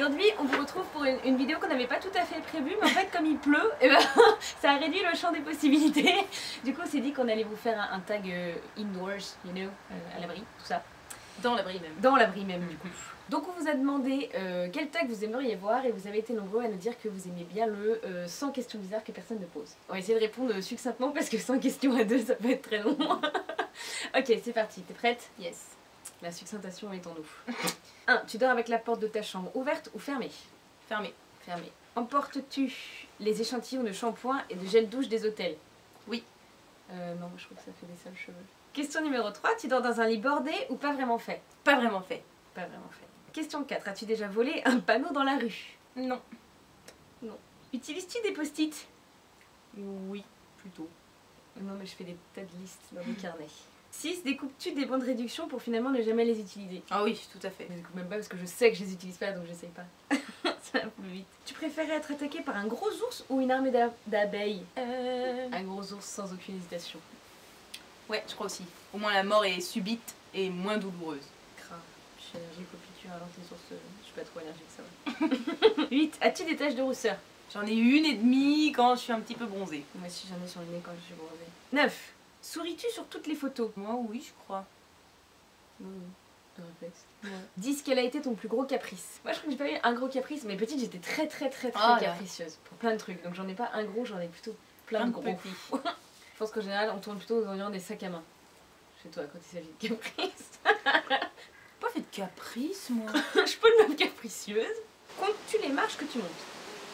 Aujourd'hui, on vous retrouve pour une vidéo qu'on n'avait pas tout à fait prévue, mais en fait, comme il pleut, et ben, ça a réduit le champ des possibilités. Du coup, on s'est dit qu'on allait vous faire un tag indoors, you know, à l'abri, tout ça. Dans l'abri même. Dans l'abri même, du coup. Donc, on vous a demandé quel tag vous aimeriez voir et vous avez été nombreux à nous dire que vous aimiez bien le 100 questions bizarres que personne ne pose. On va essayer de répondre succinctement parce que 100 questions à deux, ça peut être très long. Ok, c'est parti. T'es prête? Yes. La succintation est en nous. 1. Tu dors avec la porte de ta chambre ouverte ou fermée? Fermé. Fermée. Emportes-tu les échantillons de shampoing et de gel douche des hôtels? Oui. Non, je trouve que ça fait des sales cheveux. Question numéro 3. Tu dors dans un lit bordé ou pas vraiment fait? Pas vraiment fait. Pas vraiment fait. Question 4. As-tu déjà volé un panneau dans la rue? Non. Non. Utilises-tu des post-it? Oui, plutôt. Non, mais je fais des tas de listes dans mes carnets. 6. Découpes-tu des bons de réduction pour finalement ne jamais les utiliser? Ah oui, tout à fait. Je découpe même pas parce que je sais que je les utilise pas, donc j'essaye pas. Ça va plus vite. Tu préférais être attaqué par un gros ours ou une armée d'abeilles? Un gros ours sans aucune hésitation. Ouais, je crois aussi. Au moins la mort est subite et moins douloureuse. Crap. Je suis allergique aux piqûres alors que les ours, je suis pas trop allergique, ça va. 8. As-tu des taches de rousseur? J'en ai une et demie quand je suis un petit peu bronzée. Moi aussi j'en ai sur le nez quand je suis bronzée. 9. Souris-tu sur toutes les photos? Moi oui, je crois. De réflexe. Ouais. 10. Quel a été ton plus gros caprice? Moi je crois que j'ai pas eu un gros caprice, mais petite j'étais très capricieuse pour plein de trucs. Donc j'en ai pas un gros, j'en ai plutôt plein de gros. Je pense qu'en général on tourne plutôt aux environs des sacs à main. Chez toi quand il s'agit de caprice. Pas fait de caprice moi. Je suis pas le même capricieuse. Comptes-tu les marches que tu montes?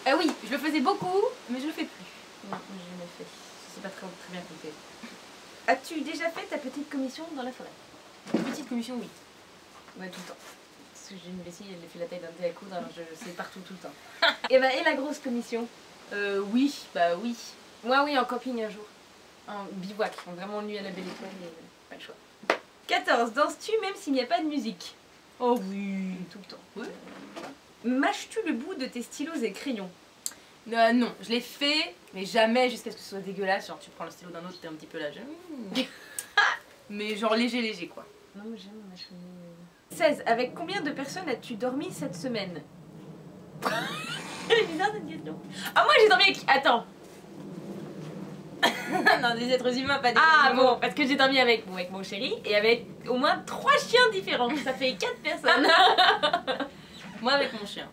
Ah oui, je le faisais beaucoup, mais je le fais plus. Non, moi j'ai jamais fait. Je sais pas très bien compter. As-tu déjà fait ta petite commission dans la forêt? Petite commission, oui. Ouais, tout le temps. Parce que j'ai une vessie, elle fait la taille d'un thé à coudre, alors je sais partout, tout le temps. Et la grosse commission? Oui, bah oui. Moi, oui, en camping un jour. En bivouac, vraiment nuit à la belle étoile, mais pas le choix. 14. Danses-tu même s'il n'y a pas de musique? Oh oui. Tout le temps. Oui. Mâches-tu le bout de tes stylos et crayons? Non, je l'ai fait, mais jamais jusqu'à ce que ce soit dégueulasse. Genre, tu prends le stylo d'un autre, t'es un petit peu là. Mais genre léger, quoi. Non, mais j'aime mâcher. 16. Avec combien de personnes as-tu dormi cette semaine? Elle est bizarre cette question. Ah, moi j'ai dormi avec. Attends. Non, des êtres humains, pas des animaux. Bon, parce que j'ai dormi avec mon chéri et avec au moins 3 chiens différents. Ça fait 4 personnes. Moi avec mon chien.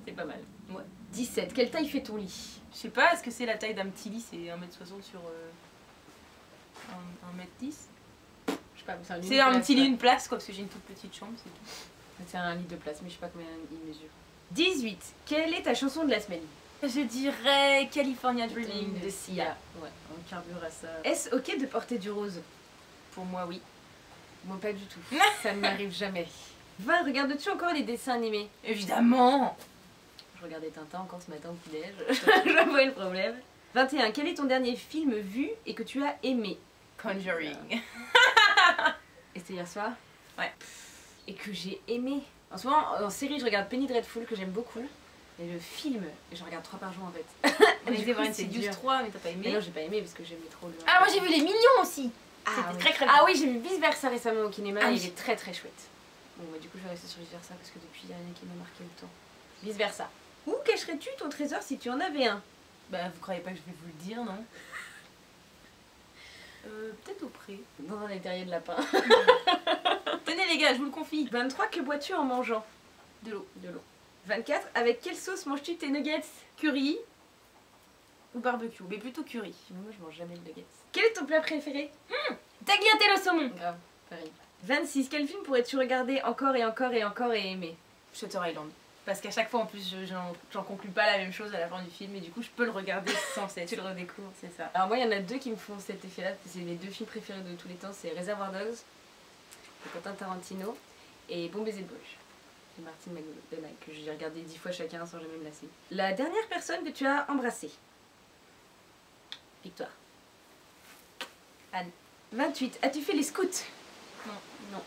C'est pas mal. Ouais. 17. Quelle taille fait ton lit? Je sais pas, est-ce que c'est la taille d'un petit lit? C'est 1m60 sur 1m10? Je sais pas, c'est un petit lit, une place quoi, parce que j'ai une toute petite chambre, c'est tout. C'est un lit de place, mais je sais pas combien il mesure. 18. Quelle est ta chanson de la semaine? Je dirais California Dreaming de Sia. Ouais, on carbure à ça. Est-ce ok de porter du rose? Pour moi, oui. Moi, pas du tout. Ça ne m'arrive jamais. 20. Regardes-tu encore les dessins animés? Évidemment. Je regardais Tintin encore ce matin au petit-déj. Je vois le problème. 21. Quel est ton dernier film vu et que tu as aimé? Conjuring. Et c'était hier soir? Ouais. Et que j'ai aimé. En ce moment, en série, je regarde Penny Dreadful, que j'aime beaucoup. Et le film, j'en regarde 3 par jour en fait. On était voir une séduce 3, mais t'as pas aimé? Mais non, j'ai pas aimé parce que j'aimais trop le. Ah, moi j'ai vu Les Mignons aussi. Ah, c'était très Ah oui, j'ai vu Vice Versa récemment au cinéma et oui. il est très chouette. Bon, bah, du coup, je vais rester sur Vice Versa parce que depuis, il n'y a rien qui m'a marqué le temps. Vice Versa. Où cacherais-tu ton trésor si tu en avais un? Bah, vous croyez pas que je vais vous le dire, non? Peut-être au pré. Dans les terriers de lapin. Tenez les gars, je vous le confie. 23. Que bois-tu en mangeant? De l'eau. De l'eau. 24. Avec quelle sauce manges-tu tes nuggets? Curry ou barbecue, mais plutôt curry. Moi je mange jamais de nuggets. Quel est ton plat préféré? Tagliatelle au saumon. Grave, pareil. 26. Quel film pourrais-tu regarder encore et encore et encore et aimer? Shutter Island. Parce qu'à chaque fois en plus j'en conclus pas la même chose à la fin du film et du coup je peux le regarder sans cesse. Tu le redécouvres. C'est ça. Alors moi il y en a 2 qui me font cet effet là, c'est mes 2 films préférés de tous les temps, c'est Reservoir Dogs de Quentin Tarantino et Bon baiser de Bruges de Martin McDonagh que j'ai regardé 10 fois chacun sans jamais me lasser. La dernière personne que tu as embrassée? Victoire. Anne. 28. As-tu fait les scouts? Non. Non.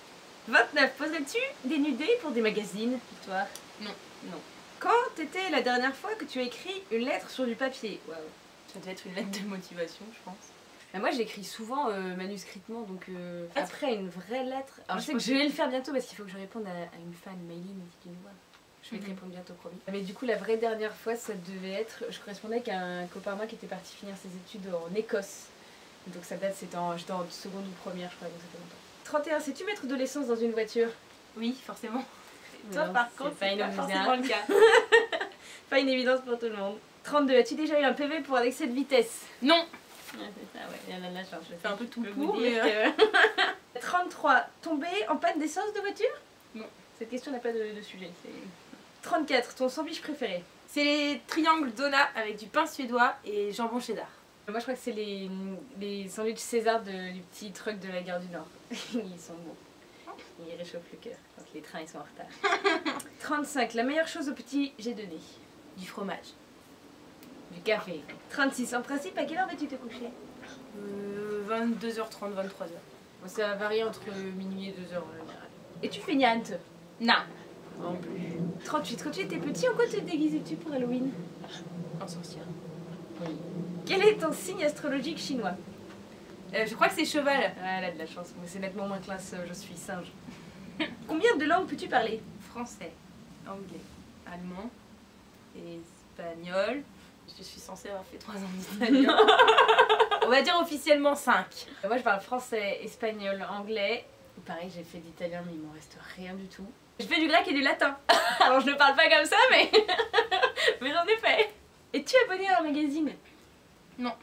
29. Poserais-tu des nudés pour des magazines? Victoire. Non. Non. Quand était la dernière fois que tu as écrit une lettre sur du papier? Waouh. Ça devait être une lettre de motivation, je pense. Mais moi j'écris souvent manuscritement, donc après une vraie lettre. Alors je sais que pense je vais le faire bientôt parce qu'il faut que je réponde à une fan, Maïline, qui nous voit. Je vais te répondre bientôt, promis. Mais du coup, la vraie dernière fois, ça devait être... Je correspondais avec un copain à moi qui était parti finir ses études en Écosse. Donc ça date, j'étais en seconde ou première, je crois, donc ça fait longtemps. 31, sais-tu mettre de l'essence dans une voiture? Oui, forcément. Toi, Non, par contre, c'est pas forcément le cas. Pas une évidence pour tout le monde. 32, as-tu déjà eu un PV pour un excès de vitesse? Non. Ah ouais, il y en a de la chance. Je fais un peu tout peux pour, vous dire que... 33, tomber en panne d'essence de voiture? Non. Cette question n'a pas de sujet. 34, ton sandwich préféré? C'est les triangles Dona avec du pain suédois et jambon cheddar. Moi je crois que c'est les sandwichs César du petit truck de la gare du Nord. Ils sont bons. Ils réchauffent le cœur quand les trains ils sont en retard. 35, la meilleure chose au petit jet de nez? Du fromage. Du café. 36, en principe à quelle heure vas-tu te coucher? 22h30, 23h. Bon, ça varie entre minuit et 2h en général. Et tu feignante? Non. En plus. 38, quand tu étais petit, en quoi te déguisais-tu pour Halloween? En sorcière. Oui. Quel est ton signe astrologique chinois? Je crois que c'est cheval. Ah, elle a de la chance, mais c'est nettement moins classe, je suis singe. Combien de langues peux-tu parler? Français, anglais, allemand, espagnol. Je suis censée avoir fait 3 ans d'espagnol. On va dire officiellement 5. Moi je parle français, espagnol, anglais. Pareil, j'ai fait d'italien, mais il m'en reste rien du tout. Je fais du grec et du latin. Alors je ne parle pas comme ça, mais mais j'en ai fait. Es-tu abonné à un magazine? Non.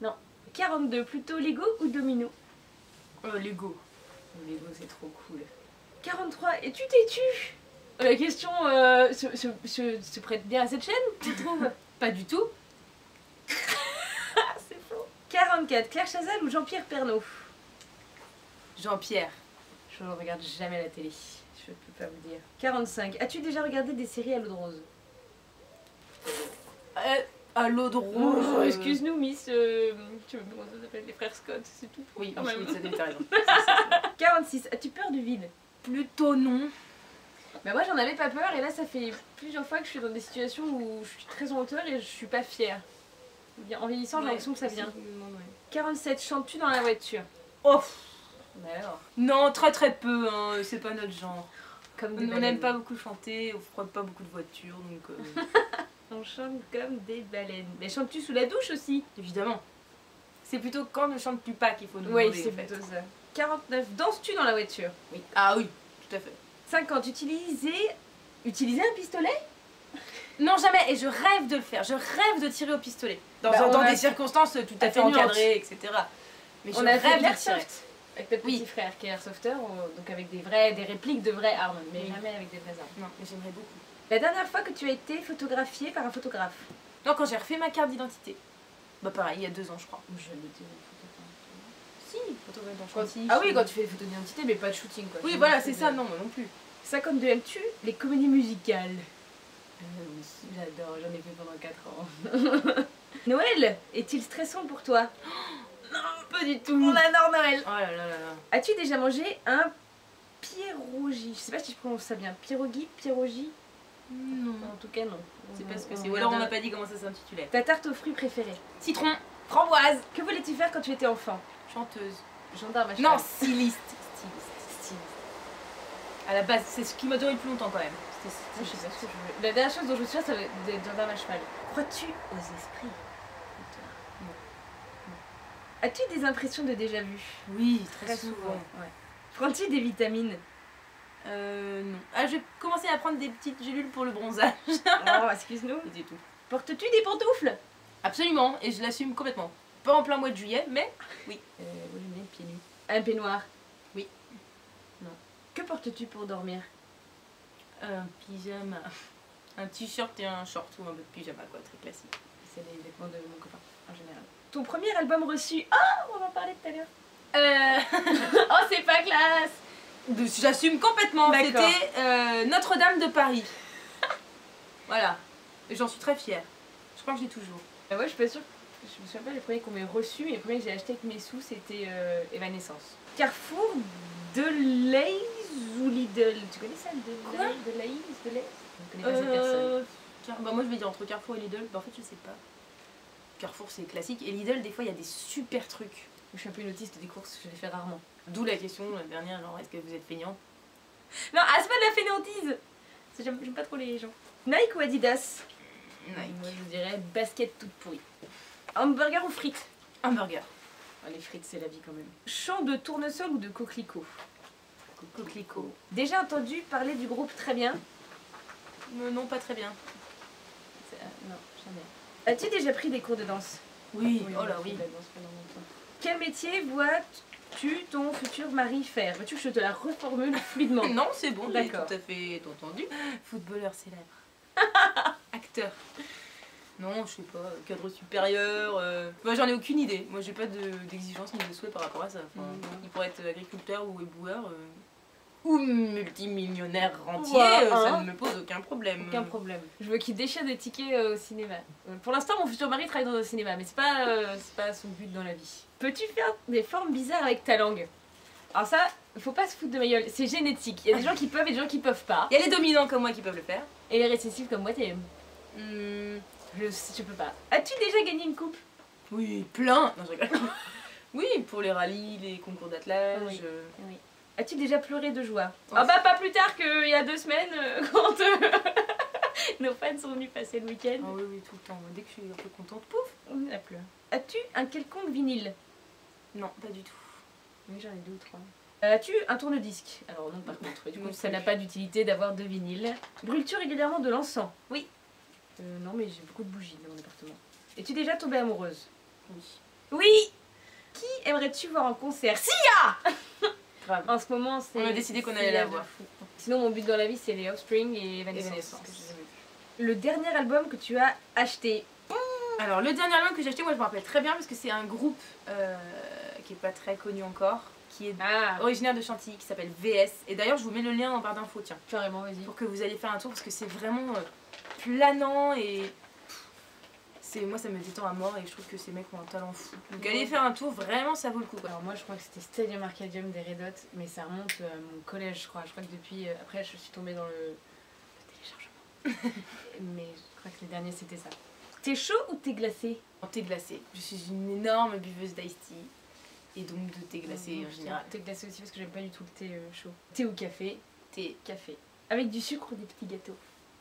Non. 42, plutôt Lego ou Domino? Lego. Lego, c'est trop cool. 43, es-tu têtu? La question se prête bien à cette chaîne, tu trouves? Pas du tout. C'est faux. 44, Claire Chazal ou Jean-Pierre Pernaut? Jean-Pierre. Je ne regarde jamais la télé, je peux pas vous dire. 45, as-tu déjà regardé des séries à l'eau de rose? À l'eau de rose. Oh, excuse-nous, Miss. Je sais même pas comment ça s'appelle, les frères Scott, c'est tout. Oui, quand même. oui, t'as raison. 46, as-tu peur du vide? Plutôt non. Bah moi j'en avais pas peur et là ça fait plusieurs fois que je suis dans des situations où je suis très en hauteur et je suis pas fière. En vieillissant j'ai l'impression que ça vient. 47, chantes-tu dans la voiture? Oh. Bah alors. Non, très très peu, hein. C'est pas notre genre. Comme On n'aime pas beaucoup chanter, on frotte pas beaucoup de voitures, donc... On chante comme des baleines. Mais chantes-tu sous la douche aussi? Évidemment. C'est plutôt quand ne chantes-tu pas qu'il faut nous Oui, demander, c'est plutôt ça. 49, danses-tu dans la voiture? Oui. Ah oui, tout à fait. 50, utiliser un pistolet? Non, jamais, et je rêve de le faire. Je rêve de tirer au pistolet. Dans des circonstances tout à fait atténuantes. encadrées, etc. Mais je On a rêve fait de de tirer. l'airsoft avec notre petit frère qui est airsofter, donc avec des répliques de vraies armes, mais jamais avec des vraies armes. Non, mais j'aimerais beaucoup. La dernière fois que tu as été photographiée par un photographe? Non, quand j'ai refait ma carte d'identité. Bah pareil, il y a 2 ans, je crois. Je l'étais Si, photographe dans Ah oui, quand tu fais des photos d'identité, mais pas de shooting quoi. Oui, voilà, c'est ça, non, moi non plus. 52, aimes-tu les comédies musicales? Oui, j'adore, j'en ai fait pendant 4 ans. Noël, est-il stressant pour toi? Non, pas du tout. On adore Noël. Oh là là là là. As-tu déjà mangé un pierogi? Je sais pas si je prononce ça bien. Pierogi? Non. En tout cas non. C'est pas ce que c'est. Ou alors on m'a pas dit comment ça s'intitulait. Ta tarte aux fruits préférée? Citron. Framboise. Que voulais-tu faire quand tu étais enfant? Chanteuse. Gendarme à cheval. Non, styliste. Styliste. À la base, c'est ce qui m'a duré le plus longtemps quand même. Moi, je sais pas ce que je veux. La dernière chose dont je me souviens, ça va être gendarme à cheval. Crois-tu aux esprits? Non. As-tu des impressions de déjà-vu? Oui, très souvent. Ouais. Prends-tu des vitamines? Non. Ah, je vais commencer à prendre des petites gélules pour le bronzage. Oh, excuse-nous. C'est tout. Portes-tu des pantoufles? Absolument, et je l'assume complètement. Pas en plein mois de juillet, mais oui. Moi j'aime bien pieds nus. Un peignoir? Oui. Non. Que portes-tu pour dormir? Un pyjama. Un t-shirt et un short ou un peu de pyjama, quoi, très classique. C'est les vêtements de mon copain, en général. Ton premier album reçu? Oh, on en parlait tout à l'heure. Oh, c'est pas classe! J'assume complètement. D'accord. C'était Notre-Dame de Paris. Voilà. Et j'en suis très fière. Je crois que je l'ai toujours. Ouais, je suis pas sûre. Je me souviens pas les premiers qu'on m'ait reçus, mais les premiers que j'ai achetés avec mes sous, c'était Evanescence. Carrefour, Deleuze ou Lidl? Tu connais ça? Quoi? Deleuze? Je ne connais pas cette personne. Bah moi je vais dire entre Carrefour et Lidl. Bah en fait je sais pas. Carrefour c'est classique. Et Lidl, des fois il y a des super trucs. Je suis un peu une autiste des courses, je les fais rarement. D'où la question la dernière, genre est-ce que vous êtes feignant? Non, ah, c'est pas de la fainéantise! J'aime pas trop les gens. Nike ou Adidas? Nike. Moi je dirais basket toute pourrie. Hamburger ou frites? Hamburger. Oh, les frites c'est la vie quand même. Champ de tournesol ou de coquelicot? Coquelicot. Déjà entendu parler du groupe Très Bien? Non, pas très bien. Non, jamais. As-tu déjà pris des cours de danse? Oui, Oui, oh là oui. la danse pendant longtemps. Quel métier vois-tu ton futur mari faire? Veux-tu que je te la reformule fluidement? Non, c'est bon, j'ai tout D'accord. à fait entendu. Footballeur célèbre. Acteur. Non, je sais pas, cadre supérieur. Moi, j'en ai aucune idée. Moi, j'ai pas d'exigence ni de souhait par rapport à ça. Enfin, il pourrait être agriculteur ou éboueur. Ou multimillionnaire rentier, Ouais, ça ne me pose aucun problème. Aucun problème. Je veux qu'il déchire des tickets au cinéma. Pour l'instant, mon futur mari travaille dans un cinéma, mais c'est pas son but dans la vie. Peux-tu faire des formes bizarres avec ta langue? Alors ça, faut pas se foutre de ma gueule, c'est génétique. Il y a des gens qui peuvent et des gens qui peuvent pas. Il y a les dominants comme moi qui peuvent le faire. Et les récessifs comme moi, t'es... Je peux pas. As-tu déjà gagné une coupe? Oui, plein. Non, je rigole. Oui, pour les rallyes, les concours d'attelage. Oui. Oui. As-tu déjà pleuré de joie? Oh. Ah bah pas plus tard qu'il y a 2 semaines, quand nos fans sont venus passer le week-end. Ah oui, oui, tout le temps. Dès que je suis un peu contente, pouf. On a pleuré. As-tu un quelconque vinyle? Non, pas du tout. Oui, j'en ai 2 ou 3. As-tu un tourne-disque? Alors non, par contre, du coup, ça n'a pas d'utilité d'avoir 2 vinyles. Brûles-tu régulièrement de l'encens? Oui. Non, mais j'ai beaucoup de bougies dans mon appartement. Es-tu déjà tombée amoureuse? Oui. Oui. Qui aimerais-tu voir en concert? Sia! Grave. En ce moment, c'est... On a décidé qu'on allait la voir. Sinon, mon but dans la vie, c'est les Offspring et Evanescence. que j'ai jamais vu. Le dernier album que tu as acheté? Alors, le dernier album que j'ai acheté, moi je me rappelle très bien parce que c'est un groupe qui est pas très connu encore, qui est originaire de Chantilly, qui s'appelle VS. Et d'ailleurs, je vous mets le lien en barre d'infos, tiens. Carrément, vas-y. Pour que vous alliez faire un tour parce que c'est vraiment planant et. Moi ça me détend à mort et je trouve que ces mecs ont un talent fou. Donc allez faire un tour, vraiment ça vaut le coup. Alors moi je crois que c'était Stadium Arcadium des Red Hot, mais ça remonte à mon collège je crois. Je crois que depuis, après je suis tombée dans le téléchargement. Mais je crois que les derniers c'était ça. T'es chaud ou t'es glacé? En thé glacé. Je suis une énorme buveuse d'ice tea et donc de thé glacé en général. Thé glacé aussi parce que j'aime pas du tout le thé chaud. Thé ou café? Thé. Café. Avec du sucre ou des petits gâteaux?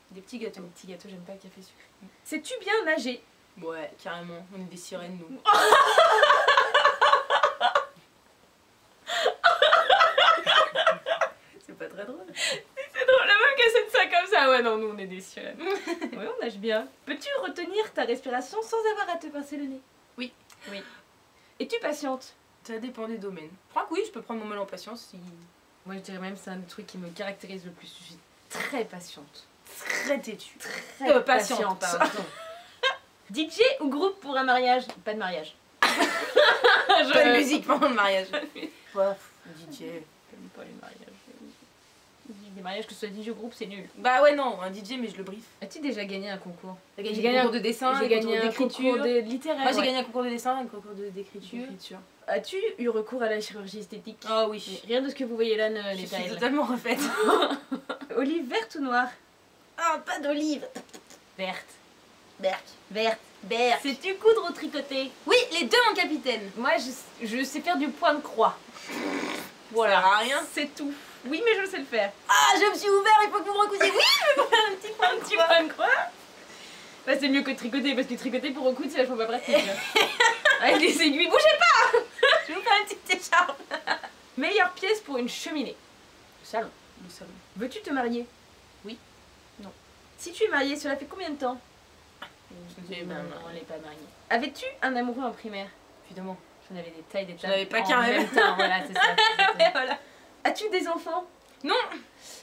Des petits gâteaux. Des petits gâteaux, j'aime pas le café sucré. Sais-tu bien nager? Ouais, carrément. On est des sirènes, nous. C'est pas très drôle. C'est drôle, la meuf qui essaie de ça comme ça. Ouais, non, nous on est des sirènes. Ouais, on nage bien. Peux-tu retenir ta respiration sans avoir à te pincer le nez? Oui. Oui. Es-tu patiente? Ça dépend des domaines. Je crois que oui, je peux prendre mon mal en patience si. Moi je dirais même c'est un des trucs qui me caractérise le plus. Je suis très patiente. Très têtue. Très patiente, pardon. DJ ou groupe pour un mariage? Pas de mariage. Pas de musique pendant le mariage. Ouais, DJ. J'aime pas les mariages. Les mariages que ce soit DJ ou groupe c'est nul. Bah ouais non, un DJ mais je le brief. As-tu déjà gagné un concours? J'ai gagné un concours de dessin, j'ai gagné un concours littéraire. Moi j'ai gagné un concours de dessin, un concours d'écriture. As-tu eu recours à la chirurgie esthétique? Oh oui. Rien de ce que vous voyez là ne Je n'est suis totalement refaite. Olive verte ou noire? Ah, pas d'olive. Verte. Verte. Sais-tu coudre ou tricoter? Oui, les deux mon capitaine. Moi je sais faire du point de croix. Voilà. Ça sert à rien. C'est tout. Oui mais je sais le faire. Ah, je me suis ouvert, il faut que vous me recousiez. Oui, je vais vous faire un petit point de croix. Bah c'est mieux que de tricoter parce que tricoter pour recoudre c'est vachement pas pratique. Avec des aiguilles, bougez pas. Je vais vous faire une petite écharpe. Meilleure pièce pour une cheminée? Le salon. Le salon. Veux-tu te marier? Oui. Non. Si tu es mariée, cela fait combien de temps? Non, elle n'est pas mariée. Avais-tu un amoureux en primaire? Évidemment. J'en avais des tailles, des tas. J'en avais pas en qu'un même temps, voilà, c'est ça. Ouais, voilà. As-tu des enfants? Non.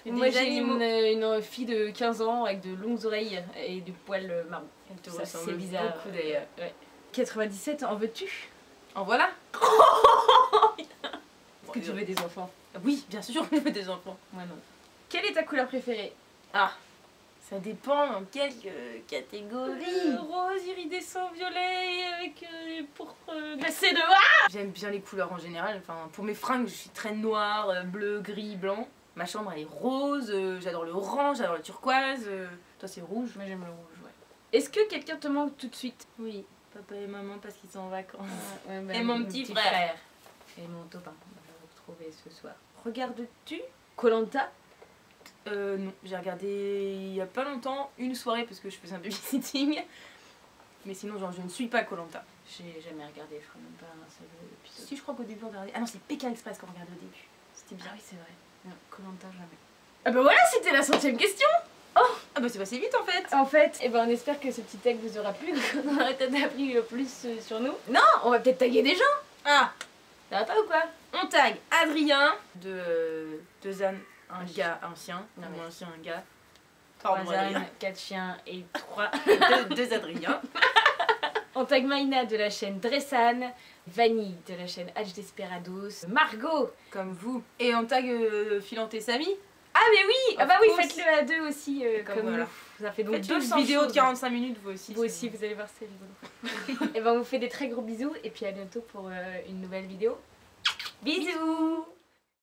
Moi j'ai une fille de 15 ans avec de longues oreilles et du poil marron. Elle te Ça, ressemble c'est bizarre. beaucoup d'ailleurs. Ouais. 97, en veux-tu? En voilà. Est-ce que tu veux des enfants? Oui, bien sûr, je veux des enfants. Moi non. Quelle est ta couleur préférée? Ah, ça dépend dans quelle catégorie. Rose, iridescent, violet avec pourpre glacé de... Ah! J'aime bien les couleurs en général. Enfin, pour mes fringues, je suis très noire, bleu, gris, blanc. Ma chambre elle est rose, j'adore le orange, j'adore le turquoise. Toi c'est rouge. Moi j'aime le rouge, ouais. Est-ce que quelqu'un te manque tout de suite? Oui, papa et maman parce qu'ils sont en vacances. Ouais, bah, et mon petit frère. Et mon copain, on va le retrouver ce soir. Regardes-tu Koh-Lanta? Non, j'ai regardé il y a pas longtemps une soirée parce que je faisais un babysitting. Mais sinon, genre, je ne suis pas Koh-Lanta. J'ai jamais regardé, je crois même pas un seul épisode. Si, je crois qu'au début on regardait. Ah non, c'est Pékin Express qu'on regardait au début. C'était bien. Ah oui, c'est vrai. Koh-Lanta, jamais. Ah bah voilà, c'était la 100e question. Oh. Ah bah c'est passé vite en fait. En fait, on espère que ce petit tag vous aura plu. On aura peut-être appris le plus sur nous. Non, on va peut-être taguer des gens. Ah, ça va pas ou quoi? On tag Adrien de Zan, un gars ancien. Non mais ancien, un gars. 3 ânes, 4 chiens et 3 deux Adrien. On tag Maïna de la chaîne Dressan, Vanille de la chaîne H Desperados, Margot comme vous. Et on tag Philante et Samy. Ah mais oui, ah bah oui, faites-le à deux aussi comme voilà. Nous. Ça fait donc 200 une vidéo de 45 minutes vous aussi. Vous aussi, vous allez voir, c'est rigolo. Et ben on vous fait des très gros bisous et puis à bientôt pour une nouvelle vidéo. Bisous.